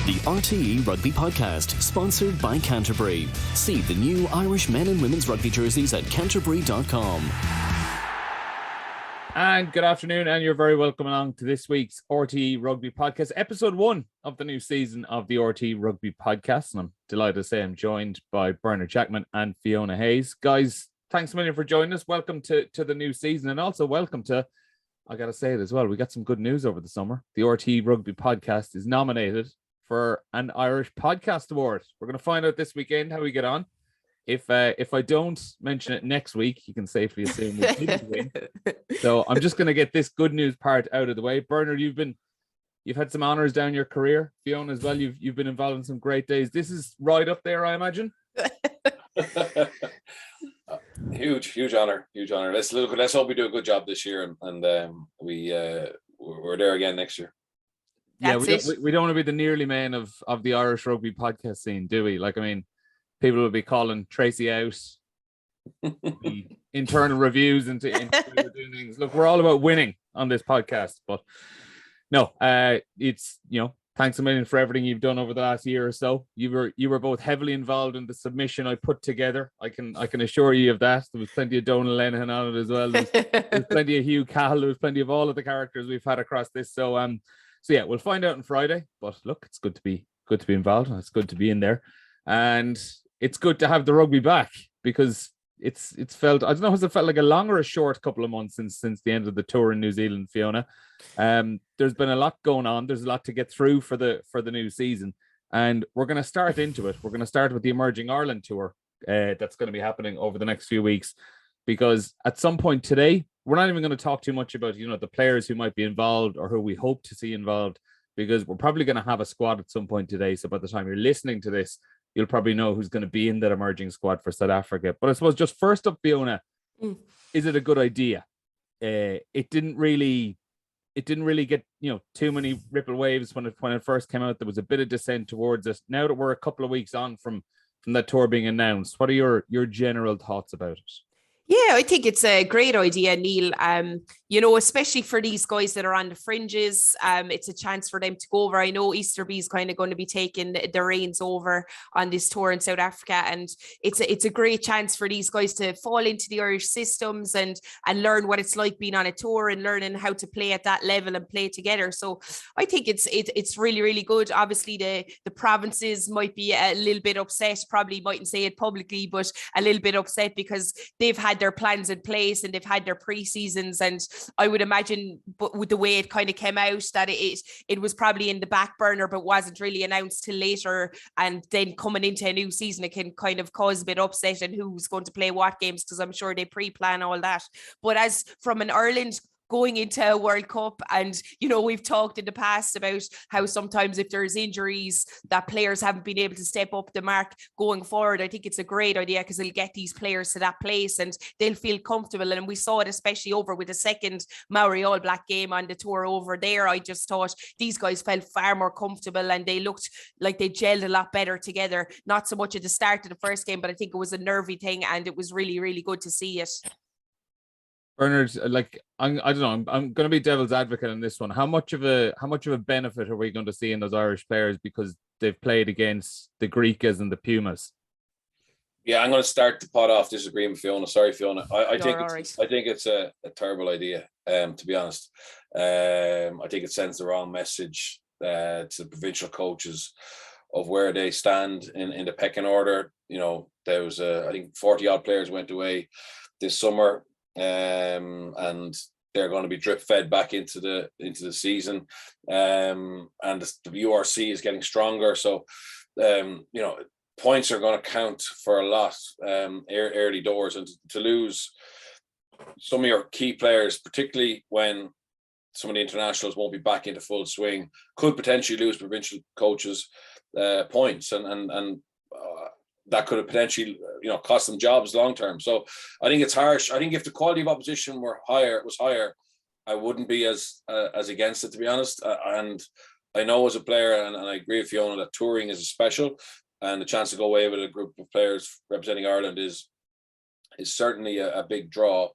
The RTÉ Rugby Podcast, sponsored by Canterbury. See the new Irish men and women's rugby jerseys at canterbury.com. And good afternoon, and you're very welcome along to this week's RTÉ Rugby Podcast, episode 1 of the new season of the RTÉ Rugby Podcast. And I'm delighted to say I'm joined by Jackman and Fiona Hayes. Guys, thanks a million for joining us. Welcome to the new season, and also welcome to, I got to say it as well, we got some good news over the summer. The RTÉ Rugby Podcast is nominated for an Irish Podcast Award. We're going to find out this weekend how we get on. If I don't mention it next week, you can safely assume we didn't win. So I'm just going to get this good news part out of the way. Bernard, you've had some honours down your career. Fiona as well, you've been involved in some great days. This is right up there, I imagine. Huge honor. Let's hope we do a good job this year, and we're there again next year. Yeah, we don't want to be the nearly men of the Irish rugby podcast scene, do we? Like, I mean, people will be calling Treacy out, the internal reviews into doing things. Look, we're all about winning on this podcast, but no, it's, thanks a million for everything you've done over the last year or so. You were both heavily involved in the submission I put together. I can assure you of that. There was plenty of Donal Lenihan on it as well. There's plenty of Hugh Cahill. There was plenty of all of the characters we've had across this. So yeah, we'll find out on Friday. But look, it's good to be involved. It's good to be in there, and it's good to have the rugby back, because it's felt, I don't know, has it felt like a long or a short couple of months since the end of the tour in New Zealand, Fiona? There's been a lot going on. There's a lot to get through for the new season, and we're going to start into it. We're going to start with the Emerging Ireland tour that's going to be happening over the next few weeks, because at some point today, we're not even going to talk too much about the players who might be involved or who we hope to see involved, because we're probably going to have a squad at some point today. So by the time you're listening to this, you'll probably know who's going to be in that emerging squad for South Africa. But I suppose just first up, Fiona, is it a good idea? It didn't really get too many ripple waves when it first came out. There was a bit of dissent towards it. Now that we're a couple of weeks on from that tour being announced, what are your general thoughts about it? Yeah, I think it's a great idea, Neil. Especially for these guys that are on the fringes, it's a chance for them to go over. I know Easterby's kind of going to be taking the reins over on this tour in South Africa, and it's a great chance for these guys to fall into the Irish systems and learn what it's like being on a tour and learning how to play at that level and play together. So I think it's really, really good. Obviously, the provinces might be a little bit upset, probably mightn't say it publicly, but a little bit upset because they've had their plans in place and they've had their pre-seasons, and I would imagine, but with the way it kind of came out, that it was probably in the back burner but wasn't really announced till later, and then coming into a new season it can kind of cause a bit upset and who's going to play what games, because I'm sure they pre-plan all that. But as from an Ireland going into a World Cup, and we've talked in the past about how sometimes if there's injuries that players haven't been able to step up the mark going forward, I think it's a great idea, because it'll get these players to that place and they'll feel comfortable. And we saw it especially over with the second Maori All Black game on the tour over there. I just thought these guys felt far more comfortable and they looked like they gelled a lot better together, not so much at the start of the first game, but I think it was a nervy thing, and it was really, really good to see it. Bernard, I don't know, I'm going to be devil's advocate on this one. How much of a benefit are we going to see in those Irish players because they've played against the Griquas and the Pumas? Yeah, I'm going to start the pot off disagreeing with Fiona. Sorry, Fiona. I think it's a terrible idea, to be honest. I think it sends the wrong message to the provincial coaches of where they stand in the pecking order. There was I think 40 odd players went away this summer. And they're going to be drip fed back into the season, and the URC is getting stronger, so points are going to count for a lot early doors, and to lose some of your key players, particularly when some of the internationals won't be back into full swing, could potentially lose provincial coaches points, and that could have potentially, cost them jobs long term. So I think it's harsh. I think if the quality of opposition was higher, I wouldn't be as against it, to be honest. And I know as a player, and I agree with Fiona, that touring is a special, and the chance to go away with a group of players representing Ireland is certainly a big draw.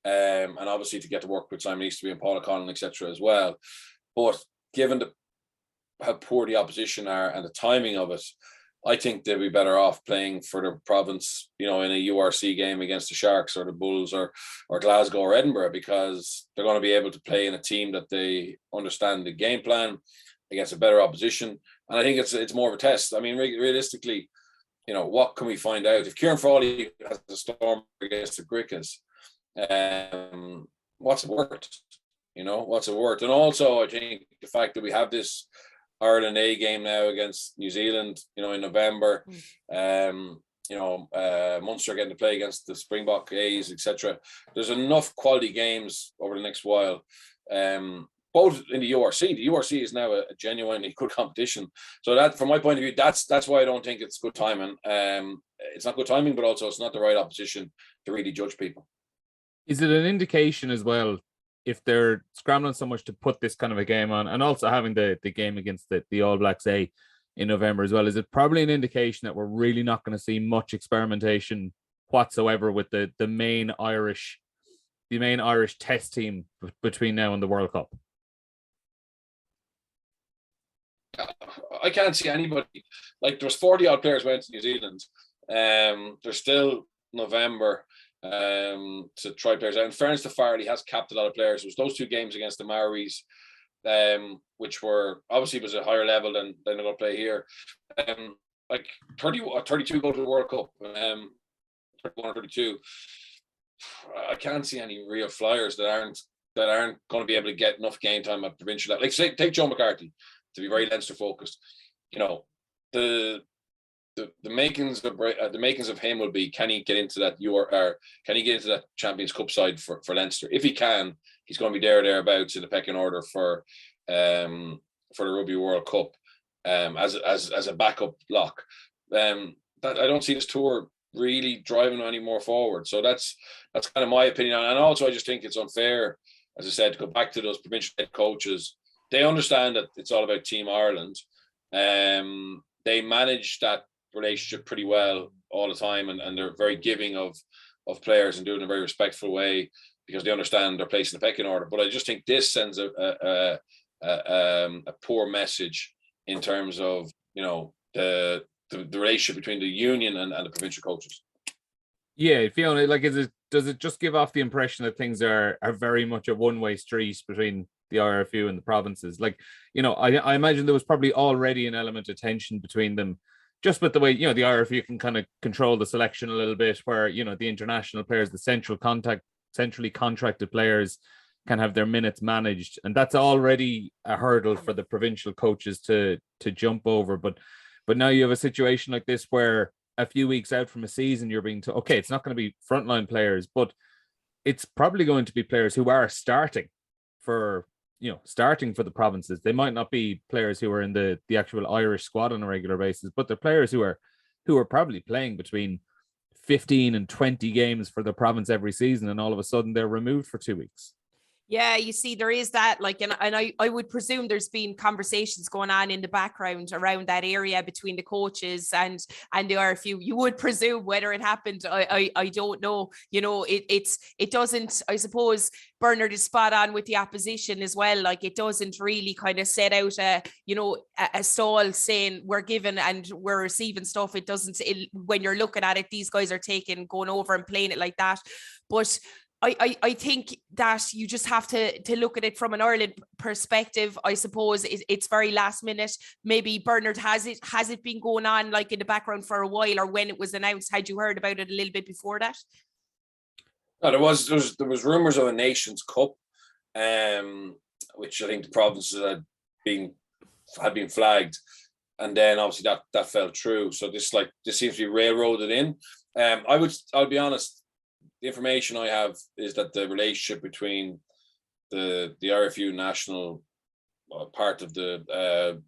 And obviously to get to work with Simon Easterby and Paul O'Connell, etc. as well. But given the how poor the opposition are and the timing of it, I think they'll be better off playing for the province, in a URC game against the Sharks or the Bulls or Glasgow or Edinburgh, because they're going to be able to play in a team that they understand the game plan against a better opposition. And I think it's more of a test. I mean, realistically, what can we find out? If Kieran Frawley has a storm against the Griquas, what's it worth? What's it worth? And also, I think the fact that we have this Ireland A game now against New Zealand, in November, Munster getting to play against the Springbok A's, etc. There's enough quality games over the next while, both in the URC. The URC is now a genuinely good competition. So that, from my point of view, that's why I don't think it's good timing. It's not good timing, but also it's not the right opposition to really judge people. Is it an indication as well, if they're scrambling so much to put this kind of a game on, and also having the game against the All Blacks A in November as well, is it probably an indication that we're really not going to see much experimentation whatsoever with the main Irish test team between now and the World Cup? I can't see anybody. Like, there was 40 odd players went to New Zealand. There's still November to try players out. In fairness to Farley, has capped a lot of players. It was those two games against the Maoris, which were obviously was a higher level than they're going to play here. Like 32 go to the World Cup, 31 or 32. I can't see any real flyers that aren't going to be able to get enough game time at provincial level. Like, say, take Joe McCarthy, to be very Leinster focused. The makings of him will be, can he get into that can he get into that Champions Cup side for Leinster? If he can, he's going to be thereabouts in the pecking order for the Rugby World Cup as a backup lock. That I don't see this tour really driving any more forward. So that's kind of my opinion. And also, I just think it's unfair, as I said, to go back to those provincial head coaches. They understand that it's all about Team Ireland. They manage that relationship pretty well all the time, and they're very giving of players and do it in a very respectful way, because they understand their place in the pecking order. But I just think this sends a poor message in terms of the relationship between the union and the provincial coaches. Yeah, Fiona, like, does it just give off the impression that things are very much a one-way street between the IRFU and the provinces? Like, I imagine there was probably already an element of tension between them, just with the way, the IRFU can kind of control the selection a little bit, where, the international players, the centrally contracted players can have their minutes managed. And that's already a hurdle for the provincial coaches to jump over. But now you have a situation like this where a few weeks out from a season, you're being told, okay, it's not going to be frontline players, but it's probably going to be players who are starting for the provinces. They might not be players who are in the actual Irish squad on a regular basis, but they're players who are probably playing between 15 and 20 games for the province every season, and all of a sudden they're removed for 2 weeks. Yeah, you see, there is that, like, and I would presume there's been conversations going on in the background around that area between the coaches and the RFU. You would presume. Whether it happened, I don't know. It doesn't, I suppose Bernard is spot on with the opposition as well. Like, it doesn't really kind of set out a stall saying we're given and we're receiving stuff. It doesn't, when you're looking at it, these guys are going over and playing it like that. But I think that you just have to look at it from an Ireland perspective. I suppose it's very last minute. Maybe Bernard, has it been going on like in the background for a while, or when it was announced, had you heard about it a little bit before that? No, there was rumours of a Nations Cup, which I think the provinces had been flagged, and then obviously that fell through. So this seems to be railroaded in. I'll be honest. The information I have is that the relationship between the RFU national part of the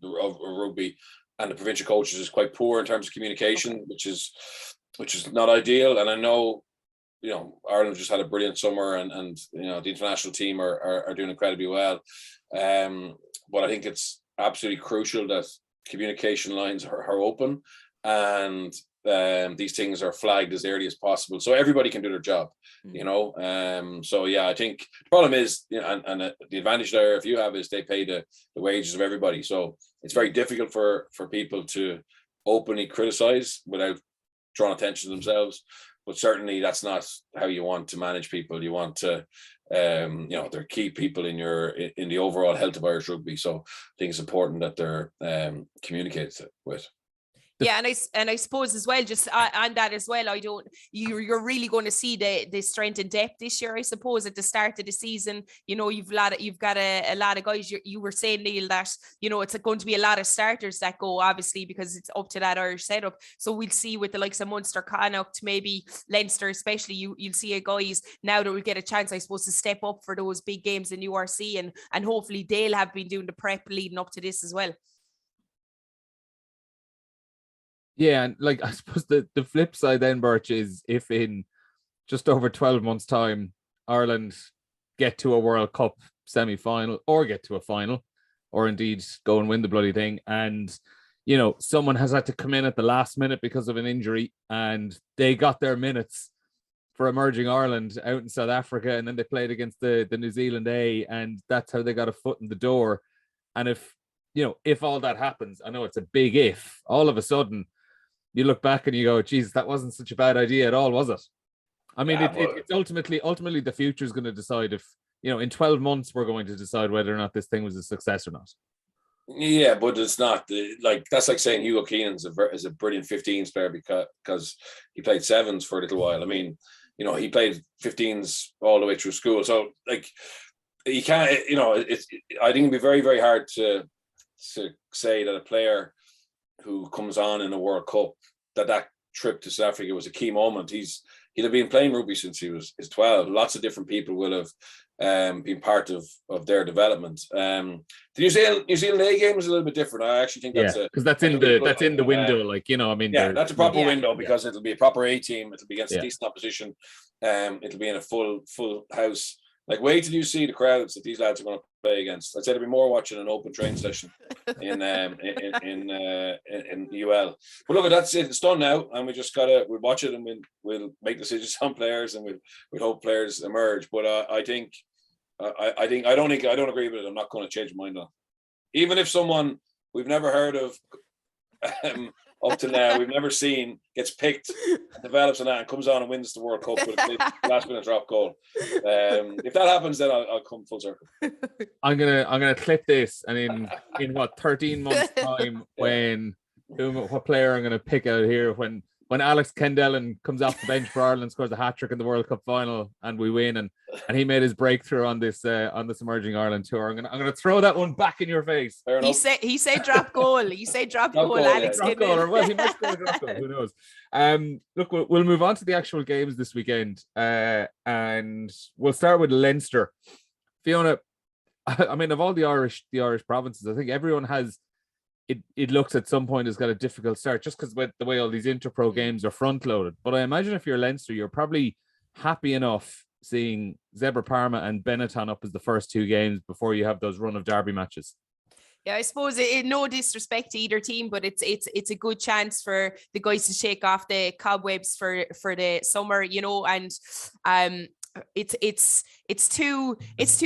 rugby and the provincial coaches is quite poor in terms of communication, which is not ideal. And I know, Ireland just had a brilliant summer, and the international team are doing incredibly well. But I think it's absolutely crucial that communication lines are open, and these things are flagged as early as possible, so everybody can do their job. So yeah, I think the problem is, and the advantage there, if you have, is they pay the wages of everybody. So it's very difficult for people to openly criticize without drawing attention to themselves. But certainly that's not how you want to manage people. You want to, they're key people in the overall health of Irish rugby. So I think it's important that they're communicated with. Yeah, and I suppose as well, just on that as well, you're really going to see the strength and depth this year, I suppose, at the start of the season. You've got a lot of guys. You were saying, Neil, that it's going to be a lot of starters that go, obviously, because it's up to that Irish setup. So we'll see with the likes of Munster, Connacht, maybe Leinster, especially. You'll see guys now that will get a chance, I suppose, to step up for those big games in URC, and hopefully they'll have been doing the prep leading up to this as well. Yeah, and I suppose the flip side then, Birch, is if in just over 12 months' time, Ireland get to a World Cup semi-final or get to a final, or indeed go and win the bloody thing, and someone has had to come in at the last minute because of an injury, and they got their minutes for emerging Ireland out in South Africa, and then they played against the New Zealand A, and that's how they got a foot in the door. And if all that happens, I know it's a big if, all of a sudden you look back and you go, geez, that wasn't such a bad idea at all, was it? I mean, it's ultimately the future is going to decide if, in 12 months, we're going to decide whether or not this thing was a success or not. Yeah, but it's not that's like saying Hugo Keenan's is a brilliant 15s player because he played sevens for a little while. I mean, he played 15s all the way through school. So you can't, I think it'd be very, very hard to say that a player who comes on in a World Cup, that trip to South Africa was a key moment. He'd have been playing rugby since he was 12. Lots of different people will have been part of their development. The New Zealand A game is a little bit different. I actually think that's because that's in the window. That's a proper window because it'll be a proper A team. It'll be against a decent opposition. It'll be in a full house. Wait till you see the crowds that these lads are going to play against. I'd say there'll be more watching an open train session in UL. But look, that's it. It's done now, and we'll watch it, and we'll make decisions on players, and we'll hope players emerge. But I don't agree with it. I'm not going to change my mind on. Even if someone we've never heard of up to now, we've never seen, gets picked, develops on that, and comes on and wins the World Cup with a last minute drop goal. If that happens, then I'll come full circle. I'm gonna clip this, and in 13 months' time, what player I'm gonna pick out here when Alex Kendellen comes off the bench for Ireland, scores a hat-trick in the World Cup final, and we win, and he made his breakthrough on this emerging Ireland tour. I'm gonna throw that one back in your face. He said drop goal. He said drop goal. Alex drop goal, or well, he might score a drop goal. Who knows? Look, we'll move on to the actual games this weekend, and we'll start with Leinster. Fiona, I mean, of all the Irish provinces, I think everyone has. It looks at some point has got a difficult start just because the way all these Interpro games are front loaded. But I imagine if you're Leinster, you're probably happy enough seeing Zebra Parma and Benetton up as the first two games before you have those run of derby matches. Yeah, I suppose no disrespect to either team, but it's a good chance for the guys to shake off the cobwebs for the summer, and it's two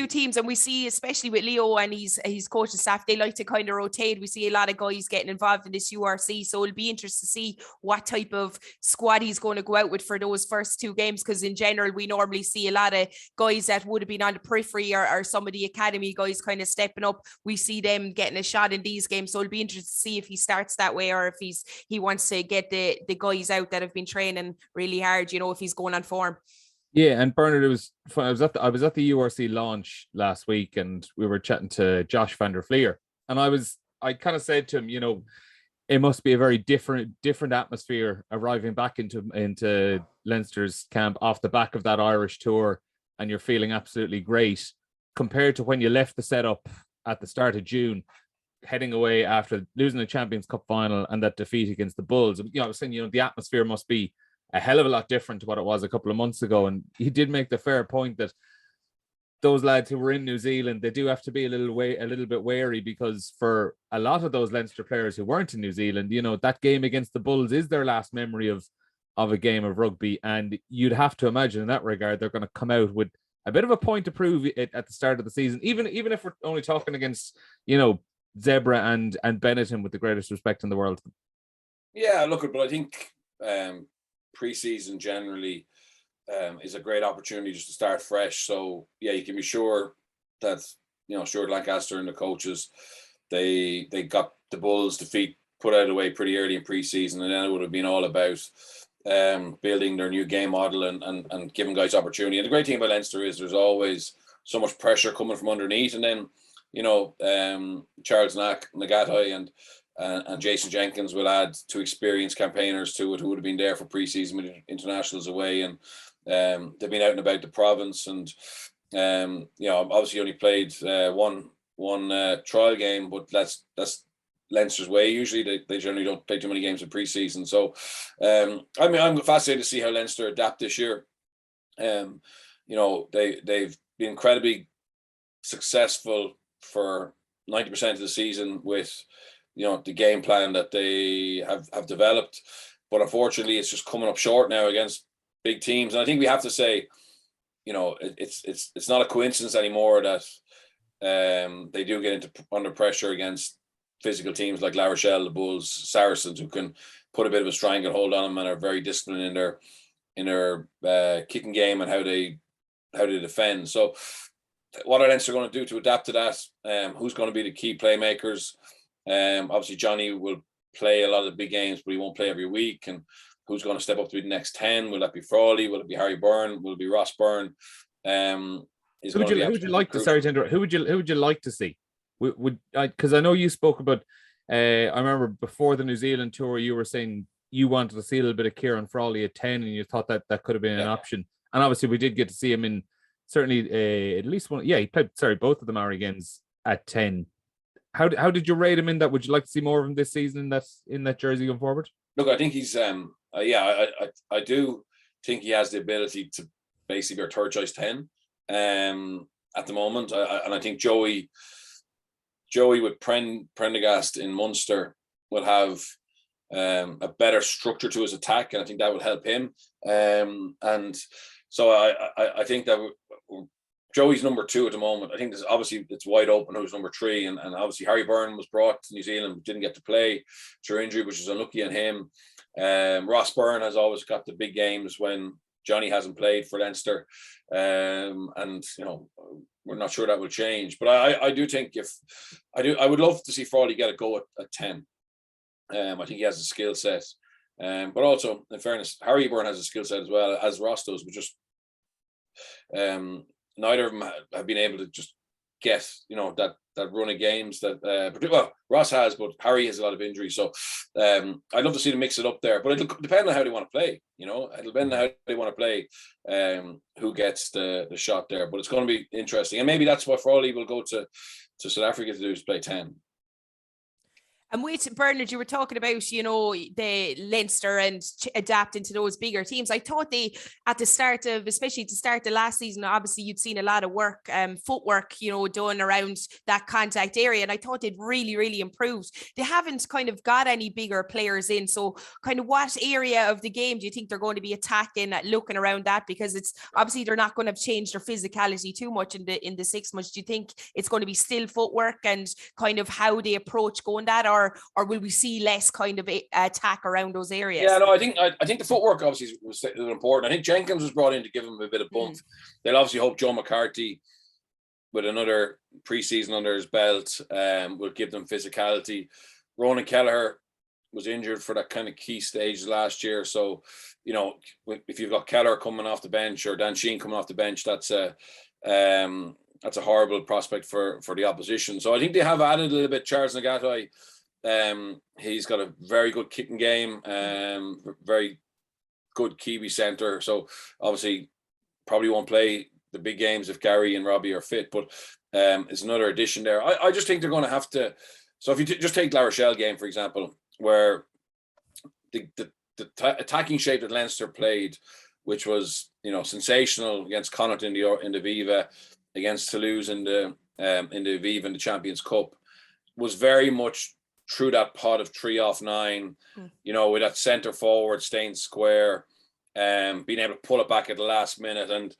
teams, and we see, especially with Leo and his coaching staff, they like to kind of rotate. We see a lot of guys getting involved in this URC, so it'll be interesting to see what type of squad he's going to go out with for those first two games, because in general we normally see a lot of guys that would have been on the periphery or some of the academy guys kind of stepping up. We see them getting a shot in these games, so it'll be interesting to see if he starts that way or if he wants to get the guys out that have been training really hard, if he's going on form. Yeah, and Bernard, I was at the URC launch last week, and we were chatting to Josh van der Fleer, and I kind of said to him, it must be a very different atmosphere arriving back into Leinster's camp off the back of that Irish tour, and you're feeling absolutely great compared to when you left the setup at the start of June, heading away after losing the Champions Cup final and that defeat against the Bulls. I was saying, the atmosphere must be a hell of a lot different to what it was a couple of months ago. And he did make the fair point that those lads who were in New Zealand, they do have to be a little bit wary, because for a lot of those Leinster players who weren't in New Zealand, that game against the Bulls is their last memory of a game of rugby. And you'd have to imagine in that regard, they're going to come out with a bit of a point to prove it at the start of the season, even if we're only talking against, Zebra and Benetton with the greatest respect in the world. Yeah, look, but I think pre-season generally is a great opportunity just to start fresh. So yeah, you can be sure that Stuart Lancaster and the coaches, they got the Bulls' defeat put out of the way pretty early in pre-season, and then it would have been all about building their new game model and giving guys opportunity. And the great thing about Leinster is there's always so much pressure coming from underneath, and then Charles Nagatai and Jason Jenkins will add two experienced campaigners to it who would have been there for pre-season with internationals away, and they've been out and about the province, and obviously only played one trial game, but that's Leinster's way. Usually they generally don't play too many games in pre-season. So I'm fascinated to see how Leinster adapt this year. They've been incredibly successful for 90% of the season with the game plan that they have developed, but unfortunately it's just coming up short now against big teams. And I think we have to say, it's not a coincidence anymore that they do get under pressure against physical teams like La Rochelle, the Bulls, Saracens, who can put a bit of a stranglehold on them and are very disciplined in their kicking game and how they defend. So what are Leinster going to do to adapt to that? Who's going to be the key playmakers? Obviously Johnny will play a lot of the big games, but he won't play every week. And who's going to step up to be the next 10? Will that be Frawley? Will it be Harry Byrne? Will it be Ross Byrne? Who would you like to see? Because I know you spoke about, I remember before the New Zealand tour, you were saying you wanted to see a little bit of Kieran Frawley at 10, and you thought that could have been an option. And obviously we did get to see him in certainly at least one. Yeah, he played both of the Maori games at 10. How did you rate him in that? Would you like to see more of him this season in that jersey going forward? Look, I think he's I do think he has the ability to basically be our third choice 10 at the moment. And I think Joey with Prendergast in Munster will have a better structure to his attack, and I think that will help him. And so I think that Joey's number 2 at the moment. I think it's wide open who's number 3, and obviously Harry Byrne was brought to New Zealand, didn't get to play through injury, which is unlucky on him. Ross Byrne has always got the big games when Johnny hasn't played for Leinster, and we're not sure that will change. But I do think I would love to see Frawley get a go at 10. I think he has a skill set, but also in fairness, Harry Byrne has a skill set as well as Ross does. But just neither of them have been able to just get that run of games that Ross has, but Harry has a lot of injuries. So I'd love to see them mix it up there, but it'll depend on how they want to play. It'll depend on how they want to play, who gets the shot there. But it's going to be interesting, and maybe that's what Frawley will go to South Africa to do, is play 10. And with Bernard, you were talking about, the Leinster and adapting to those bigger teams. I thought especially to start the last season, obviously you'd seen a lot of work, footwork, done around that contact area. And I thought they'd really, really improved. They haven't kind of got any bigger players in. So kind of what area of the game do you think they're going to be attacking, looking around that? Because it's obviously they're not going to have changed their physicality too much in the 6 months. Do you think it's going to be still footwork and kind of how they approach going that, or will we see less kind of attack around those areas? Yeah, no, I think the footwork obviously was important. I think Jenkins was brought in to give him a bit of bump. They'll obviously hope Joe McCarthy, with another pre-season under his belt, will give them physicality. Ronan Kelleher was injured for that kind of key stage last year. So, if you've got Kelleher coming off the bench or Dan Sheehan coming off the bench, that's a horrible prospect for the opposition. So I think they have added a little bit. Charles Nagatai, he's got a very good kicking game, very good Kiwi centre. So obviously probably won't play the big games if Gary and Robbie are fit, but it's another addition there. I just think they're going to have to. So if you just take La Rochelle game, for example, where the attacking shape that Leinster played, which was sensational against Connacht in the Viva, against Toulouse in the Viva in the Champions Cup, was very much through that pot of 3 off 9, with that centre forward staying square, being able to pull it back at the last minute. And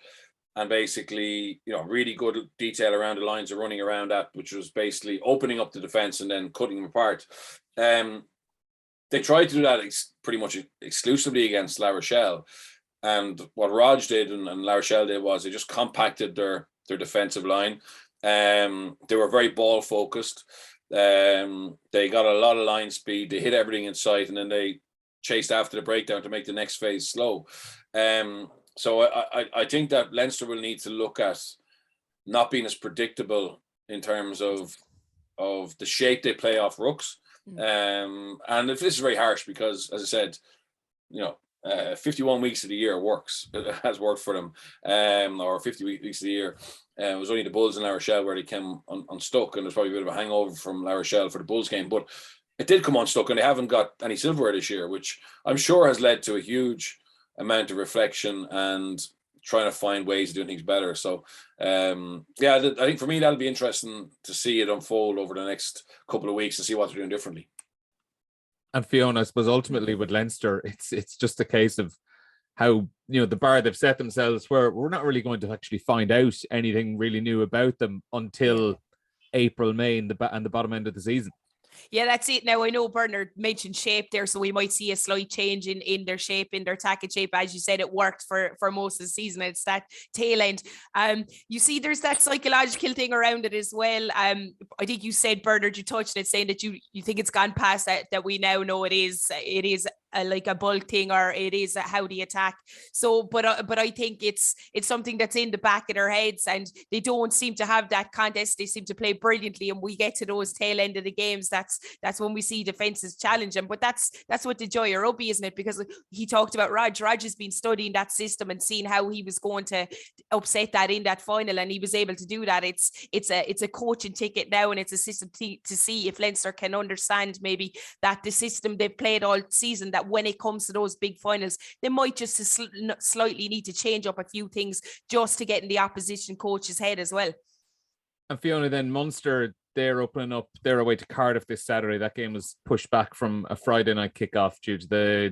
and basically, really good detail around the lines of running around that, which was basically opening up the defence and then cutting them apart. They tried to do that pretty much exclusively against La Rochelle. And what Rog did and La Rochelle did was they just compacted their defensive line. They were very ball focused. They got a lot of line speed. They hit everything in sight, and then they chased after the breakdown to make the next phase slow. So I think that Leinster will need to look at not being as predictable in terms of the shape they play off rucks. And if this is very harsh, because as I said, 51 weeks of the year works. It has worked for them, or 50 weeks of the year. It was only the Bulls in La Rochelle where they came unstuck, and there's probably a bit of a hangover from La Rochelle for the Bulls game. But it did come unstuck, and they haven't got any silverware this year, which I'm sure has led to a huge amount of reflection and trying to find ways of doing things better. So, I think for me, that'll be interesting to see it unfold over the next couple of weeks and see what they're doing differently. And Fiona, I suppose ultimately with Leinster, it's just a case of how, the bar they've set themselves, where we're not really going to actually find out anything really new about them until April, May, and the bottom end of the season. Yeah, that's it. Now, I know Bernard mentioned shape there, so we might see a slight change in their shape, in their tackle shape. As you said, it worked for most of the season. It's that tail end. You see, there's that psychological thing around it as well. I think you said, Bernard, you touched it, saying that you think it's gone past that we now know it is like a bulk thing, or it is how they attack. So, but I think it's something that's in the back of their heads, and they don't seem to have that contest. They seem to play brilliantly, and we get to those tail end of the games. That's when we see defenses challenge them. But that's what the joy of rugby, isn't it? Because he talked about Rog has been studying that system and seeing how he was going to upset that in that final, and he was able to do that. It's a coaching ticket now, and it's a system to see if Leinster can understand maybe that the system they've played all season, that when it comes to those big finals, they might just slightly need to change up a few things just to get in the opposition coach's head as well. And Fiona, then Munster, they're opening up their away to Cardiff this Saturday. That game was pushed back from a Friday night kickoff due to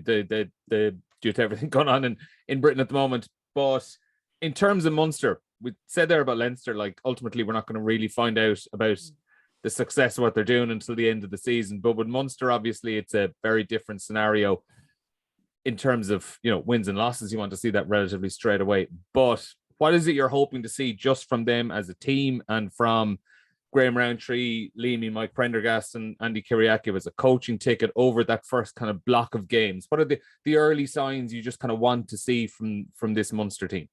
due to everything going on in Britain at the moment. But in terms of Munster, we said there about Leinster, like ultimately we're not going to really find out about the success of what they're doing until the end of the season. But with Munster, obviously, it's a very different scenario in terms of, wins and losses. You want to see that relatively straight away. But what is it you're hoping to see just from them as a team, and from Graham Rowntree, Leamy, Mike Prendergast, and Andy Kyriakou as a coaching ticket over that first kind of block of games? What are the early signs you just kind of want to see from this Munster team?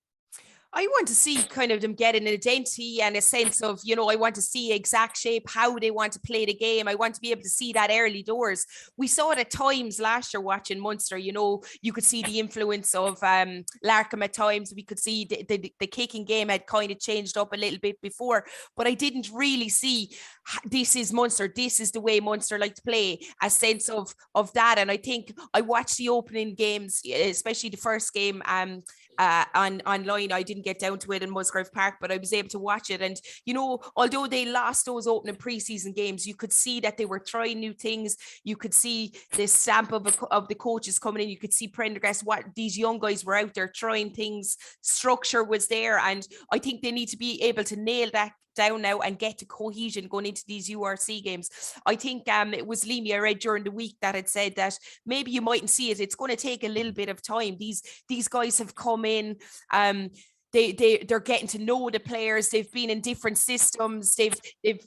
I want to see kind of them get an identity and a sense of, I want to see exact shape, how they want to play the game. I want to be able to see that early doors. We saw it at times last year watching Munster. You could see the influence of Larkham at times. We could see the kicking game had kind of changed up a little bit before, but I didn't really see this is Munster. This is the way Munster like to play, a sense of that. And I think I watched the opening games, especially the first game online. I didn't get down to it in Musgrave Park, but I was able to watch it. And, although they lost those opening preseason games, you could see that they were trying new things. You could see the stamp of the coaches coming in. You could see Prendergast, what these young guys were out there trying things. Structure was there. And I think they need to be able to nail that down now and get to cohesion going into these URC games. I think it was Leamy I read during the week that had said that maybe you mightn't see it. It's going to take a little bit of time. These guys have come in. They're getting to know the players. They've been in different systems. They've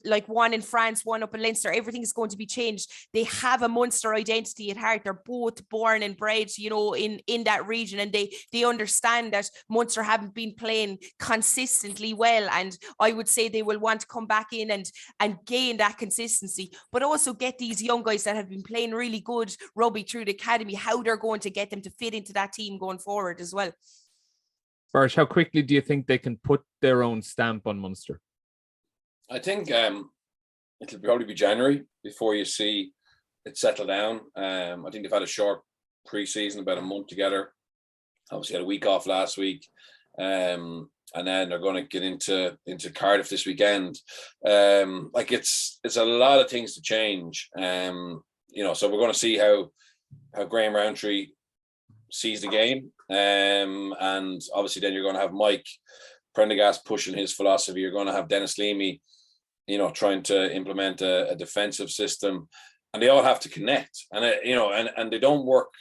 like one in France, one up in Leinster. Everything is going to be changed. They have a Munster identity at heart. They're both born and bred, in that region, and they understand that Munster haven't been playing consistently well. And I would say they will want to come back in and gain that consistency, but also get these young guys that have been playing really good rugby through the academy, how they're going to get them to fit into that team going forward as well. Barsh, how quickly do you think they can put their own stamp on Munster? I think it'll probably be January before you see it settle down. I think they've had a short pre-season, about a month together. Obviously had a week off last week. And then they're going to get into Cardiff this weekend. It's a lot of things to change. So we're going to see how Graham Rowntree sees the game. And obviously then you're going to have Mike Prendergast pushing his philosophy. You're going to have Dennis Leamy, you know, trying to implement a defensive system, and they all have to connect. And you know, and they don't work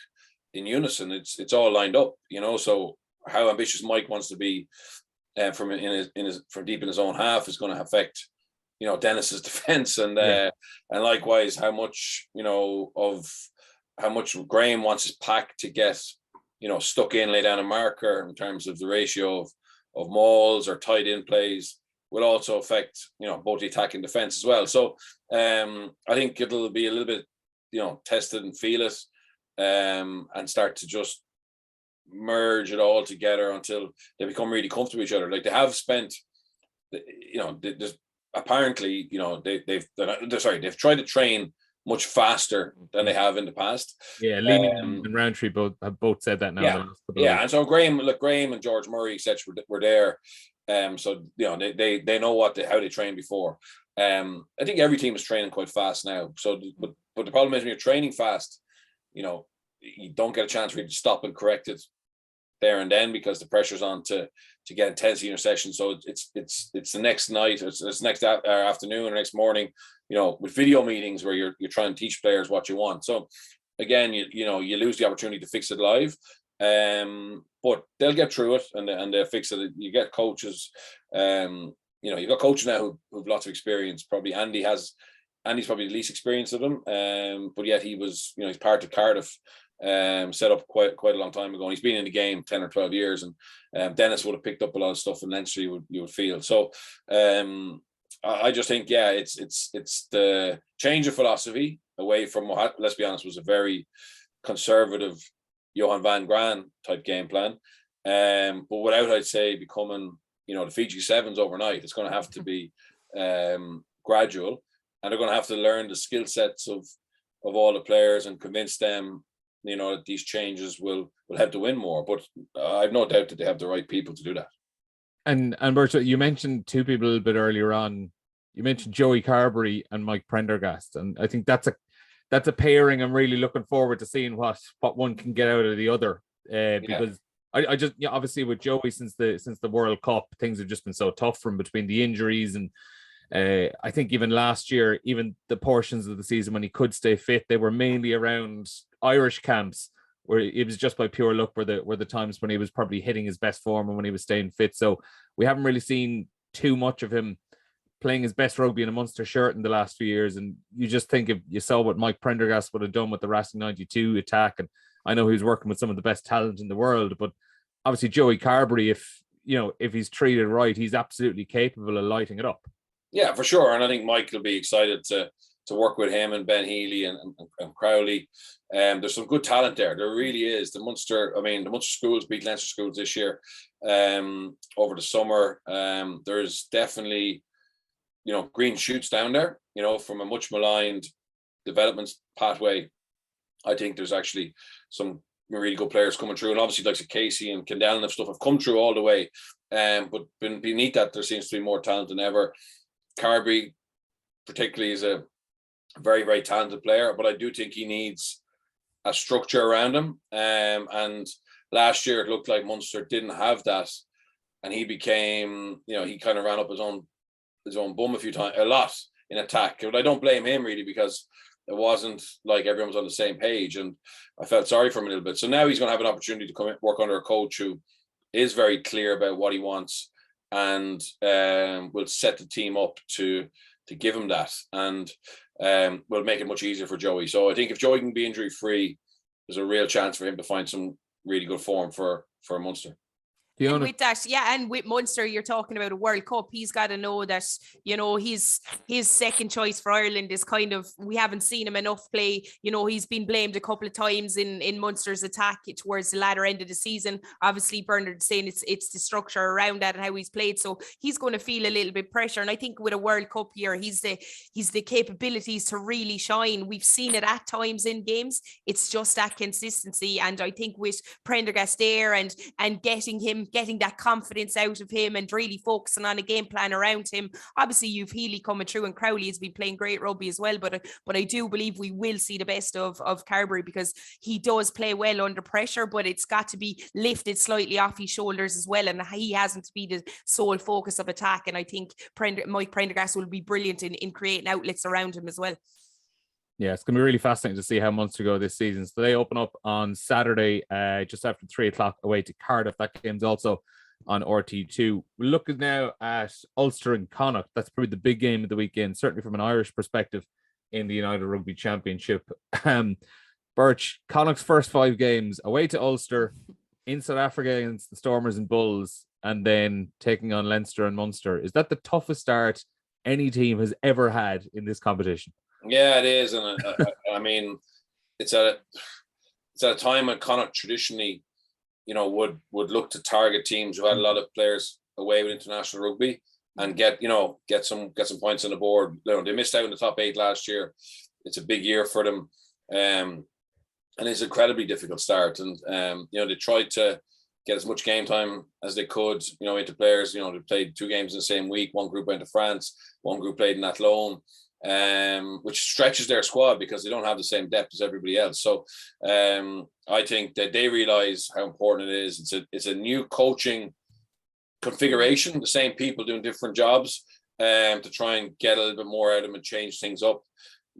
in unison. It's all lined up, you know. So how ambitious Mike wants to be from deep in his own half is going to affect, you know, Dennis's defense, and likewise how much, you know, of how much Graham wants his pack to get, you know, stuck in, lay down a marker in terms of the ratio of mauls or tight in plays will also affect, you know, both the attack and defense as well. So I think it'll be a little bit, you know, test it and feel it, and start to just merge it all together until they become really comfortable with each other. Like they have spent, you know, there's apparently, you know, they've tried to train much faster than they have in the past. Yeah, Leamy and Roundtree have both said that now. And so Graham and George Murray, etc., were there. So you know they know how they trained before. I think every team is training quite fast now. So, but the problem is when you're training fast, you know, you don't get a chance really to stop and correct it there and then because the pressure's on to get intensity in your session. So it's the next night, it's next afternoon or next morning, you know, with video meetings where you're trying to teach players what you want. So again, you know, you lose the opportunity to fix it live. But they'll get through it and they'll fix it. You get coaches, you know, you've got coaches now who've lots of experience. Probably Andy's probably the least experienced of them. But yet he was, you know, he's part of Cardiff, set up quite a long time ago. And he's been in the game 10 or 12 years, and Dennis would have picked up a lot of stuff in Leinster, you would feel. So I just think, yeah, it's the change of philosophy away from what, let's be honest, was a very conservative Johan van Graan type game plan, but without, I'd say, becoming, you know, the Fiji Sevens overnight. It's going to have to be gradual, and they're going to have to learn the skill sets of all the players and convince them, you know, that these changes will help to win more. But I've no doubt that they have the right people to do that. And Berto, you mentioned two people a little bit earlier on. You mentioned Joey Carvery and Mike Prendergast, and I think that's a pairing I'm really looking forward to seeing what one can get out of the other. Because I just, you know, obviously with Joey since the World Cup, things have just been so tough from between the injuries, and I think even last year, even the portions of the season when he could stay fit, they were mainly around Irish camps, where it was just by pure luck were the times when he was probably hitting his best form and when he was staying fit. So we haven't really seen too much of him playing his best rugby in a Munster shirt in the last few years. And you just think if you saw what Mike Prendergast would have done with the Racing 92 attack, and I know he was working with some of the best talent in the world, but obviously Joey Carvery, if he's treated right, he's absolutely capable of lighting it up. Yeah, for sure. And I think Mike will be excited to work with him and Ben Healy and Crowley. There's some good talent there. There really is. The Munster schools beat Leinster schools this year over the summer. There's definitely, you know, green shoots down there, you know, from a much maligned development pathway. I think there's actually some really good players coming through. And obviously like Casey and Kendall and stuff have come through all the way. But beneath that, there seems to be more talent than ever. Carvery particularly is a very, very talented player, but I do think he needs a structure around him. And last year it looked like Munster didn't have that, and he became, you know, he kind of ran up his own bum a lot in attack. But I don't blame him really, because it wasn't like everyone was on the same page, and I felt sorry for him a little bit. So now he's going to have an opportunity to come in, work under a coach who is very clear about what he wants, and will set the team up to give him that, and will make it much easier for Joey. So I think if Joey can be injury free, there's a real chance for him to find some really good form for Munster. Fiona. And with that, and with Munster, you're talking about a World Cup. He's got to know that, you know, his second choice for Ireland is kind of, we haven't seen him enough play. You know, he's been blamed a couple of times in Munster's attack towards the latter end of the season. Obviously, Bernard saying it's the structure around that and how he's played. So he's going to feel a little bit pressure. And I think with a World Cup year, he's the capabilities to really shine. We've seen it at times in games. It's just that consistency. And I think with Prendergast there and getting him getting that confidence out of him and really focusing on a game plan around him. Obviously, you've Healy coming through, and Crowley has been playing great rugby as well. But I do believe we will see the best of Carvery, because he does play well under pressure, but it's got to be lifted slightly off his shoulders as well. And he hasn't to be the sole focus of attack. And I think Mike Prendergast will be brilliant in creating outlets around him as well. Yeah, it's going to be really fascinating to see how Munster go this season. So they open up on Saturday, just after 3:00 away to Cardiff. That game's also on RT2. We're looking now at Ulster and Connacht. That's probably the big game of the weekend, certainly from an Irish perspective in the United Rugby Championship. Birch, Connacht's first 5 games away to Ulster, in South Africa against the Stormers and Bulls, and then taking on Leinster and Munster. Is that the toughest start any team has ever had in this competition? Yeah, it is. And I mean, it's at a time when Connacht traditionally, would look to target teams who had a lot of players away with international rugby and get some points on the board. They missed out in the top 8 last year. It's a big year for them. And it's an incredibly difficult start. And, they tried to get as much game time as they could, into players. They played 2 games in the same week. One group went to France, one group played in Athlone, which stretches their squad because they don't have the same depth as everybody else. So I think that they realize how important it is. It's a new coaching configuration, the same people doing different jobs, to try and get a little bit more out of them and change things up.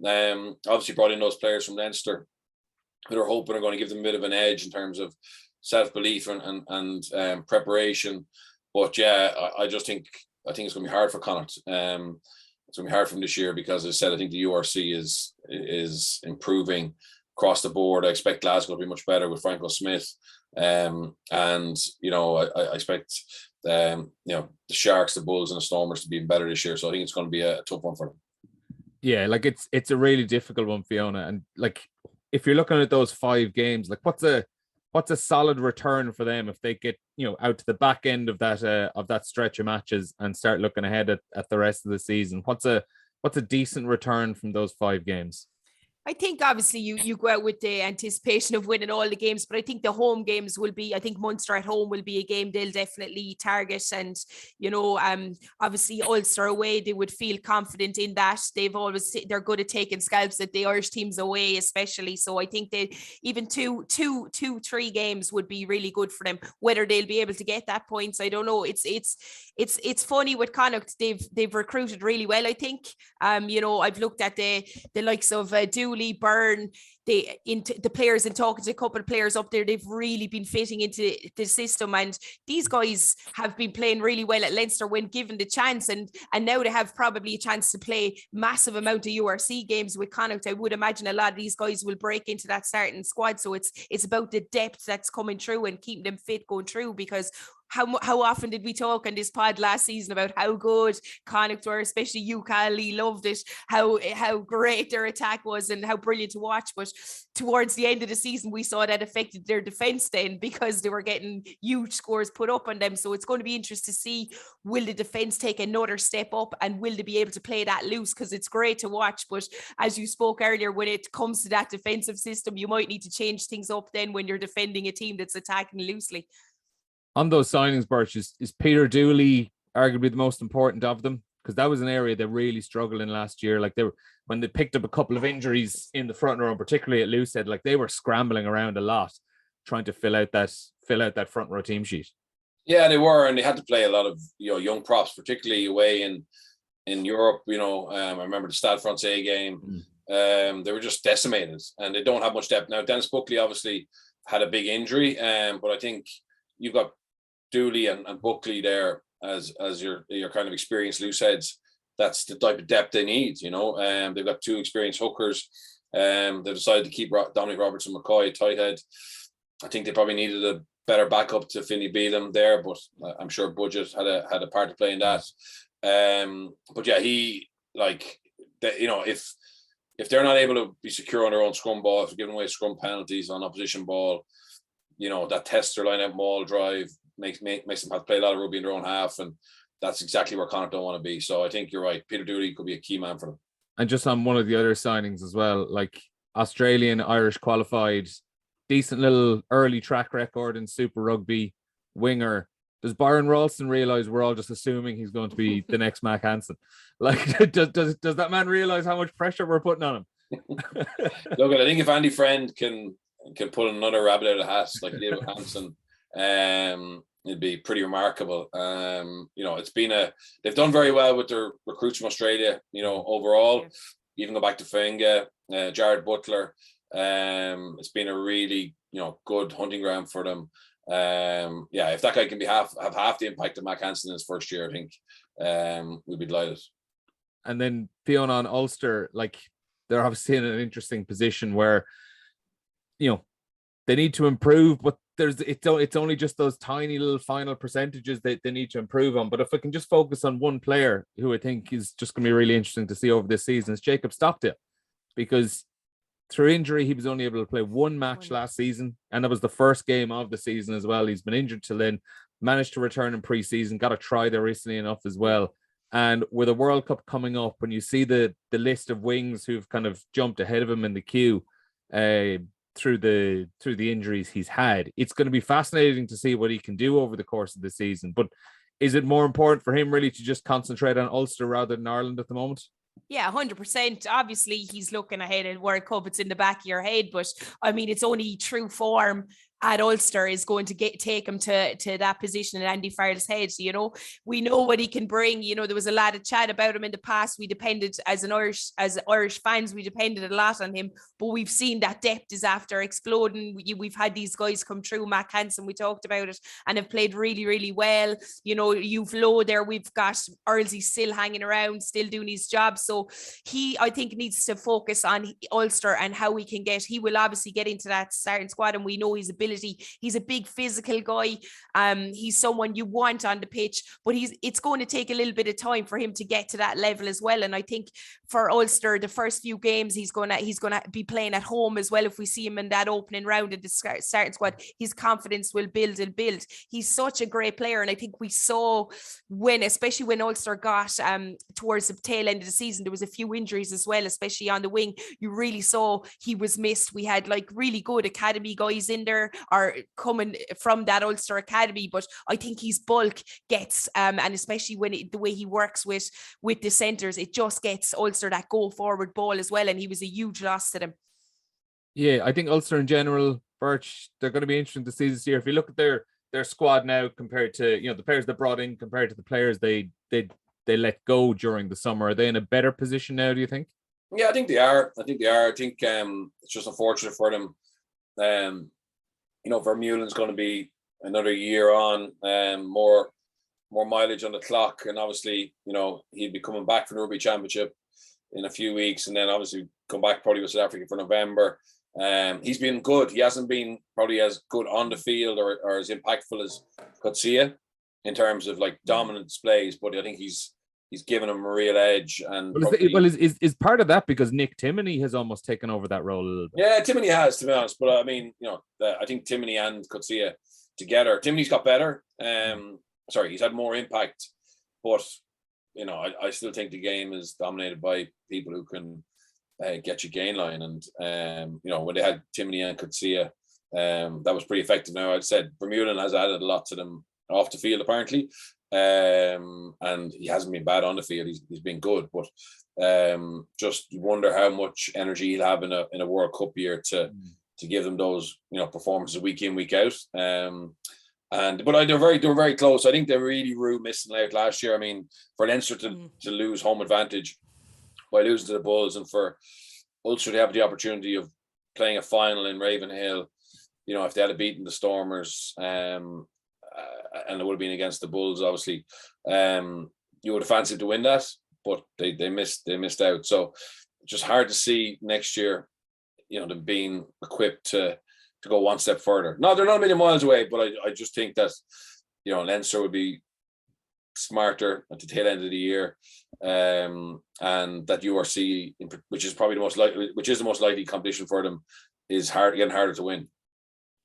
Obviously brought in those players from Leinster who are hoping are going to give them a bit of an edge in terms of self-belief and preparation. But yeah, I think it's going to be hard for Connacht. It's going to be hard for them this year because, as I said, I think the URC is improving across the board. I expect Glasgow to be much better with Franco Smith, and I expect the Sharks, the Bulls, and the Stormers to be better this year. So I think it's going to be a tough one for them. Yeah, like it's a really difficult one, Fiona. And like, if you're looking at those 5 games, like what's a solid return for them if they get out to the back end of that stretch of matches and start looking ahead at the rest of the season? What's a decent return from those 5 games? I think obviously you go out with the anticipation of winning all the games, but I think the home games will be, I think Munster at home will be a game they'll definitely target. And, obviously Ulster away, they would feel confident in that. They're good at taking scalps at the Irish teams away, especially. So I think they even 3 games would be really good for them. Whether they'll be able to get that points, I don't know. It's funny with Connacht, they've recruited really well, I think. I've looked at the likes of Dooley, Byrne, the players, and talking to a couple of players up there, they've really been fitting into the system, and these guys have been playing really well at Leinster when given the chance, and now they have probably a chance to play massive amount of URC games with Connacht. I would imagine a lot of these guys will break into that starting squad, so it's about the depth that's coming through and keeping them fit going through, because how often did we talk on this pod last season about how good Connacht were, especially you, Carly, loved it, how great their attack was and how brilliant to watch. But towards the end of the season, we saw that affected their defence then, because they were getting huge scores put up on them. So it's going to be interesting to see, will the defence take another step up and will they be able to play that loose? Because it's great to watch, but as you spoke earlier, when it comes to that defensive system, you might need to change things up then when you're defending a team that's attacking loosely. On those signings, Birch, is Peter Dooley arguably the most important of them? Because that was an area they really struggled in last year. Like when they picked up a couple of injuries in the front row, and particularly at Loosehead, like they were scrambling around a lot, trying to fill out that front row team sheet. Yeah, they were, and they had to play a lot of young props, particularly away in Europe. I remember the Stade Francais game. They were just decimated, and they don't have much depth now. Dennis Buckley obviously had a big injury, but I think you've got Dooley and Buckley there as your kind of experienced loose heads. That's the type of depth they need, they've got 2 experienced hookers. They decided to keep Dominic Robertson McCoy tight head. I think they probably needed a better backup to Finney Beelum there, but I'm sure budget had a part to play in that. But yeah, if they're not able to be secure on their own scrum ball, if giving away scrum penalties on opposition ball, that tests their line-out maul drive, makes them have to play a lot of rugby in their own half, and that's exactly where Connacht don't want to be. So I think you're right. Peter Dooley could be a key man for them. And just on one of the other signings as well, like Australian, Irish qualified, decent little early track record in Super Rugby, winger Does Byron Ralston realize we're all just assuming he's going to be the next Mac Hansen? Like, does that man realize how much pressure we're putting on him? Look, I think if Andy Friend can pull another rabbit out of the hat like he did with Hansen, it'd be pretty remarkable. They've done very well with their recruits from Australia, overall. Even go back to Fenga, Jared Butler. It's been a really, good hunting ground for them. If that guy can have half the impact of Mac Hansen in his first year, I think we'd be delighted. And then Fiona and Ulster, like, they're obviously in an interesting position where, they need to improve, but it's only just those tiny little final percentages that they need to improve on. But if I can just focus on one player who I think is just going to be really interesting to see over this season, is Jacob Stockdale, because through injury, he was only able to play one match last season, and that was the first game of the season as well. He's been injured till then, managed to return in pre-season, got a try there recently enough as well. And with a World Cup coming up, when you see the list of wings who've kind of jumped ahead of him in the queue through the injuries he's had, it's going to be fascinating to see what he can do over the course of the season. But is it more important for him really to just concentrate on Ulster rather than Ireland at the moment? Yeah, 100%. Obviously, he's looking ahead at World Cup. It's in the back of your head, but I mean, it's only true form at Ulster is going to take him to that position in Andy Farrell's head. So, we know what he can bring. There was a lot of chat about him in the past. We depended, as Irish fans, we depended a lot on him, but we've seen that depth is after exploding. We've had these guys come through. Mac Hansen, we talked about it, and have played really, really well. You've low there. We've got Earlsey still hanging around, still doing his job. So I think, needs to focus on Ulster and how we can he will obviously get into that starting squad, and we know his ability. He's a big physical guy. He's someone you want on the pitch, but it's going to take a little bit of time for him to get to that level as well. And I think for Ulster, the first few games he's gonna be playing at home as well. If we see him in that opening round in the starting squad, his confidence will build and build. He's such a great player, and I think we saw especially when Ulster got towards the tail end of the season, there was a few injuries as well, especially on the wing. You really saw he was missed. We had like really good academy guys in there, are coming from that Ulster academy, but I think his bulk gets and especially the way he works with the centres, it just gets Ulster that go forward ball as well, and he was a huge loss to them. Yeah, I think Ulster in general, Birch, they're going to be interesting to see this year. If you look at their squad now compared to the players they brought in compared to the players they let go during the summer, are they in a better position now, do you think? Yeah, I think they are. I think it's just unfortunate for them. Vermeulen's going to be another year on, more mileage on the clock, and obviously, he'll be coming back from the Rugby Championship in a few weeks, and then obviously come back probably with South Africa for November. He's been good. He hasn't been probably as good on the field or as impactful as Coetzee in terms of like dominant displays, but I think he's given him a real edge. And is part of that because Nick Timoney has almost taken over that role a little bit? Yeah, Timoney has, to be honest. But I mean, I think Timoney and Coetzee together, Timoney's got better. He's had more impact, but I still think the game is dominated by people who can get you gain line. And when they had Timoney and Coetzee, that was pretty effective. Now, I'd said Vermeulen has added a lot to them off the field apparently. And he hasn't been bad on the field. He's been good, but just wonder how much energy he'll have in a World Cup year to give them those performances week in, week out. But they're very close. I think they really missing out last year. I mean, for Leinster to lose home advantage by losing to the Bulls, and for Ulster to have the opportunity of playing a final in Ravenhill, if they had beaten the Stormers, and it would have been against the Bulls, obviously, you would have fancied to win that, but they missed out. So just hard to see next year, them being equipped to go one step further. No, they're not a million miles away, but I just think that Leinster would be smarter at the tail end of the year, and that URC, which is probably the most likely competition for them, is getting harder to win.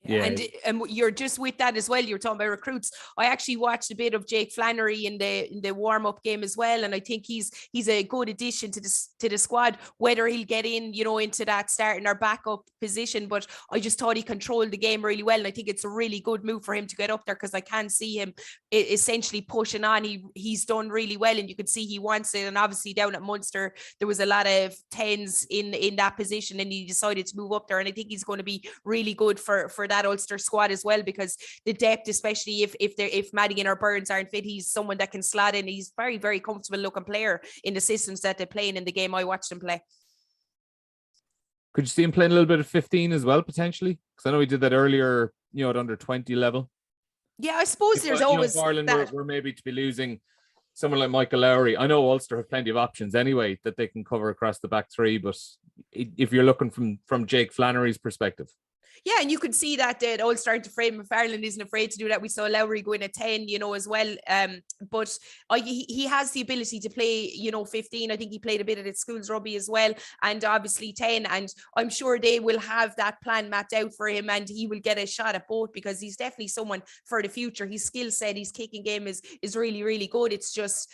Yeah. And you're just with that as well. You're talking about recruits. I actually watched a bit of Jake Flannery in the warm-up game as well, and I think he's a good addition to the squad. Whether he'll get in, into that starting or backup position, but I just thought he controlled the game really well, and I think it's a really good move for him to get up there, because I can see him essentially pushing on. He's done really well, and you can see he wants it. And obviously down at Munster there was a lot of 10s in that position, and he decided to move up there, and I think he's going to be really good for that Ulster squad as well, because the depth, especially if Madigan or Burns aren't fit, he's someone that can slot in. He's very, very comfortable looking player in the systems that they're playing in the game I watched him play. Could you see him playing a little bit of 15 as well, potentially? Because I know he did that earlier, at under 20 level. Yeah, I suppose there's always Ireland that. We're maybe to be losing someone like Michael Lowry. I know Ulster have plenty of options anyway that they can cover across the back three, but if you're looking from Jake Flannery's perspective. Yeah, and you could see that Ulster aren't afraid. McFarland isn't afraid to do that. We saw Lowry go in at 10, as well. But he has the ability to play, 15. I think he played a bit at its schools rugby as well, and obviously 10. And I'm sure they will have that plan mapped out for him, and he will get a shot at both, because he's definitely someone for the future. His skill set, his kicking game is really, really good. It's just,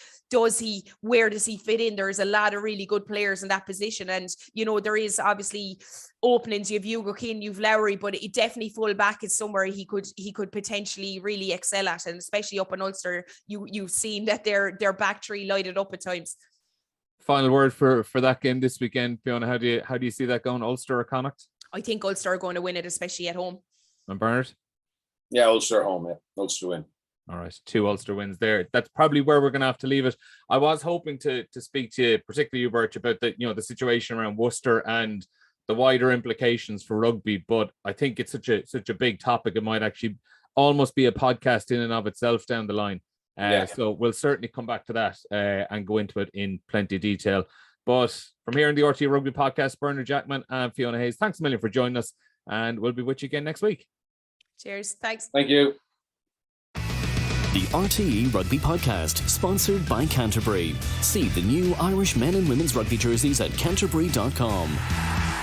where does he fit in? There's a lot of really good players in that position, and there is obviously openings. You have Hugo Keane, you've Lowry, but it definitely full back is somewhere he could potentially really excel at, and especially up in Ulster, you've seen that their back three lighted up at times. Final word for that game this weekend, Fiona. How do you see that going, Ulster or Connacht? I think Ulster are going to win it, especially at home. And Bernard? Yeah, Ulster at home. Yeah, Ulster win. All right, 2 Ulster wins there. That's probably where we're going to have to leave it. I was hoping to speak to you, particularly you, Birch, about the situation around Worcester and the wider implications for rugby, but I think it's such a big topic. It might actually almost be a podcast in and of itself down the line. So we'll certainly come back to that and go into it in plenty of detail. But from here in the RTÉ Rugby podcast, Bernard Jackman and Fiona Hayes, thanks a million for joining us, and we'll be with you again next week. Cheers. Thanks. Thank you. The RTÉ Rugby Podcast, sponsored by Canterbury. See the new Irish men and women's rugby jerseys at canterbury.com.